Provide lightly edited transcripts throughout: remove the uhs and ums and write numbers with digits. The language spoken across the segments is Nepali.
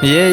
ये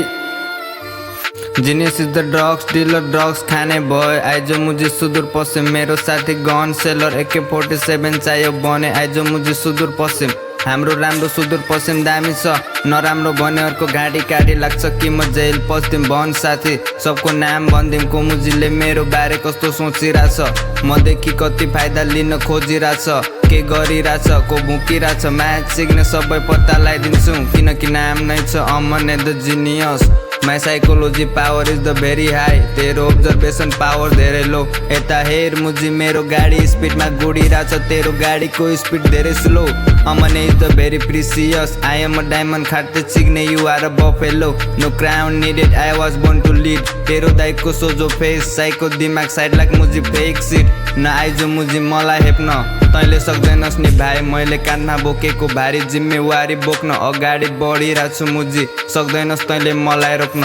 genius is the drugs dealer, drugs खाने भयो। आइज मुझे सुदूर पश्चिम, मेरो साथी गन सेलर। AK-47 चाहियो बने, आइज मुझे सुदूर पश्चिम। हाम्रो राम्रो सुदूर पश्चिम दामी छ, नराम्रो भने अर्को गाडी काडी लाग्छ कि म जेल पस्दिम। भन साथी सबको नाम भनिदिम, को मुजीले मेरो बारे कस्तो सोचिरहेछ, मदेखि कति फाइदा लिन खोजिरहेछ, के गरिरहेछ, को भुकिरहेछ। म्याच सिक्ने सबै पत्ता लगाइदिन्छु, किनकि नाम नै छ Aman the genius. My psychology power is the very high, तेरो ऑब्जर्वेशन पावर धेरै लो। यता हेर मुजी मेरो गाडी स्पिडमा गुडिरहेछ, तेरो गाडीको स्पिड धेरै slow. Aman is the very precious, I am a diamond खाट्टे चिग्ने, you are a buffalo. No crown needed, I was born to lead. तेरो दाइको सोझो फेस, साइको दिमाग साइड लाग मुजी फेक सिट। न आइज मुजी मलाई हेप्न, तैँले सक्दैनस् नि भाइ, मैले कानमा बोकेको भारी जिम्मेवारी बोक्न। अगाडि बढिरहेको छु मुजी, सक्दैनस् तैँले मलाई रोक्न।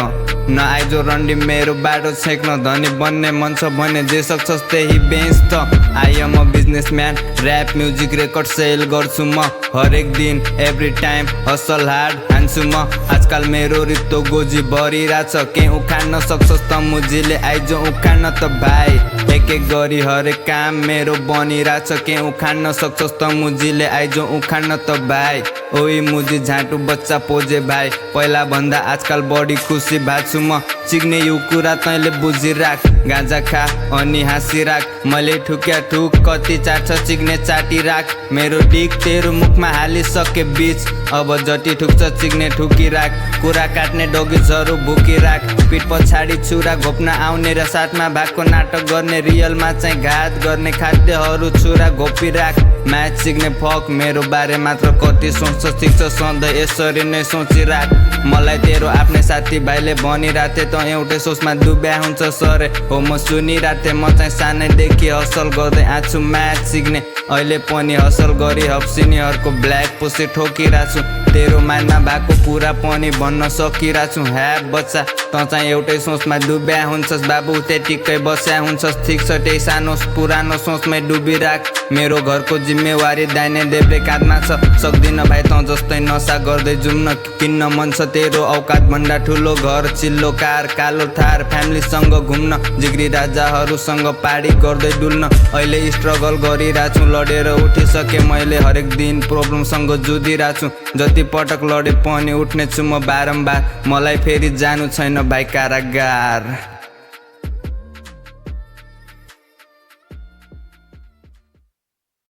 न आइजो रन्डी मेरो बाटो छेक्न, धनी बन्ने मन छ भने जे सक्छस् त्यही बेच त। I am a businessman, rap music record sell गर्छु म हरेक दिन, एभ्री टाइम हसल हार्ड हान्छु म। आजकल मेरो रित्तो गोजी भरिरहेछ, के उखाड्न सक्छस् त मुजीले, आइजो उखाड्न त भाइ। एक एक गरी हरेक काम मेरो बनिरहेछ, के उखाड्न सक्छस् त मुजीले, आइजो उखाड्न त भाइ। ओइ मुजी झाँटु बच्चा पोजे भाइ, पहिला भन्दा आजकल बढी खुसी भएको म। चिग्ने यो कुरा तैँले बुझिराख, गाँजा खा अनि हाँसिराख। मैले ठुक्या ठुक कति चाट्छ चिग्ने चाटिराख, मेरो डिक तेरो मुखमा हालिसके बिच। अब जति ठुक्छ चिग्ने ठुकिराख, कुरा काट्ने डोगिजहरू भुकिराख। पिठ पछाडि छुरा घोप्न आउने र साथमा भएको नाटक गर्ने, रियलमा चाहिँ घात गर्ने खाद्यहरू छुरा घोपिराख। म्याच सिक्ने फक मेरो बारे मात्र कति सोच्छ, सिक्छ सधैँ यसरी नै सोचिराख। मलाई तेरो आफ्नै साथीभाइले भनिराथे त एउटै सोचमा डुब्या हुन्छ सरे हो। म सुनिराथे, म चाहिँ सानैदेखि हसल गर्दै आछु म्याच सिक्ने, अहिले पनि हसल गरी हप्सिनेहरूको ब्ल्याक पुसी ठोकिरहेछु। तेरो मानमा भएको कुरा पनि भन्न सकिरहेछु, ह्याप बच्चा त चाहिँ एउटै सोचमा डुब्या हुन्छस् बाबु, त्यतिकै बस्या हुन्छस्। ठिक छ त्यही सानो पुरानो सोचमै डुबिराख, मेरो घरको जिम्मेवारी दाहिने देब्रे काँधमा छ। सक्दिन भाइ त जस्तै नसा गर्दै जुम्न, किन्न मन छ तेरो औकात भन्दा ठुलो घर, चिल्लो कार, कालो थार, फ्यामिलीसँग घुम्न, जिग्री राजाहरूसँग पार्टी गर्दै डुल्न। अहिले स्ट्रगल गरिरहेछु, लडेर उठिसके मैले, हरेक दिन प्रब्लमसँग जुधिरहेछु। जति पटक लडे पनि उठ्ने छु म बारम्बार, मलाई फेरि जानु छैन भाइ कारागार।